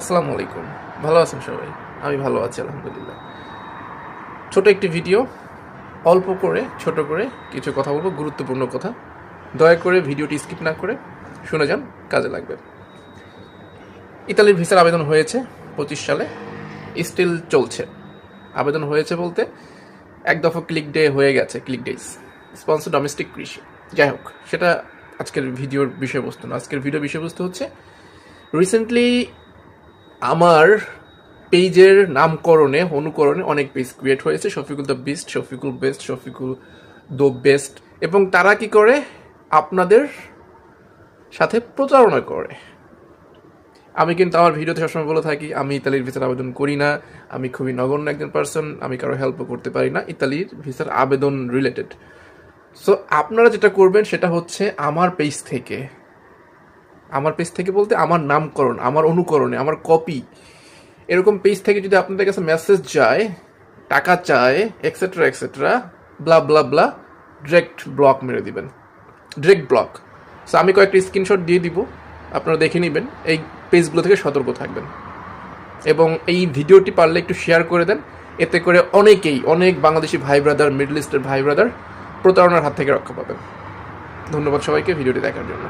আসসালামু আলাইকুম। ভালো আছেন সবাই? আমি ভালো আছি আলহামদুলিল্লাহ। ছোট একটি ভিডিও, অল্প করে ছোট করে কিছু কথা বলবো, গুরুত্বপূর্ণ কথা। দয়া করে ভিডিওটি স্কিপ না করে শুনে যান, কাজে লাগবে। ইতালির ভিসার আবেদন হয়েছে 25 সালে, স্টিল চলছে। আবেদন হয়েছে বলতে এক দফা ক্লিক ডে হয়ে গেছে, ক্লিক ডেজ। স্পন্সর ডোমেস্টিক কৃষি, যাই হোক, সেটা আজকের ভিডিওর বিষয়বস্তু না। আজকের ভিডিও বিষয়বস্তু হচ্ছে রিসেন্টলি আমার পেজের নামকরণে অনুকরণে অনেক পেজ ক্রিয়েট হয়েছে, Shafiqul the best, Shafiqul best, Shafiqul the best, এবং তারা কি করে আপনাদের সাথে প্রতারণা করে। আমি কিন্তু আমার ভিডিওতে সবসময় বলে থাকি আমি ইতালির ভিসার আবেদন করি না, আমি খুবই নগণ্য একজন পার্সন, আমি কারো হেল্পও করতে পারি না ইতালির ভিসার আবেদন রিলেটেড। সো আপনারা যেটা করবেন সেটা হচ্ছে আমার পেজ থেকে বলতে আমার নামকরণ, আমার অনুকরণে, আমার কপি, এরকম পেজ থেকে যদি আপনাদের কাছে মেসেজ যায়, টাকা চায়, এক্সেট্রা এক্সেট্রা, ব্লা ব্লা ব্লা, ডিরেক্ট ব্লক মেরে দিবেন, ডিরেক্ট ব্লক। সো আমি কয়েকটা স্ক্রিনশট দিয়ে দিব, আপনারা দেখে নেবেন। এই পেজগুলো থেকে সতর্ক থাকবেন এবং এই ভিডিওটি পারলে একটু শেয়ার করে দেন। এতে করে অনেক বাংলাদেশি ভাই ব্রাদার, মিডল ইস্টের ভাই ব্রাদার প্রতারণার হাত থেকে রক্ষা পাবেন। ধন্যবাদ সবাইকে ভিডিওটি দেখার জন্য।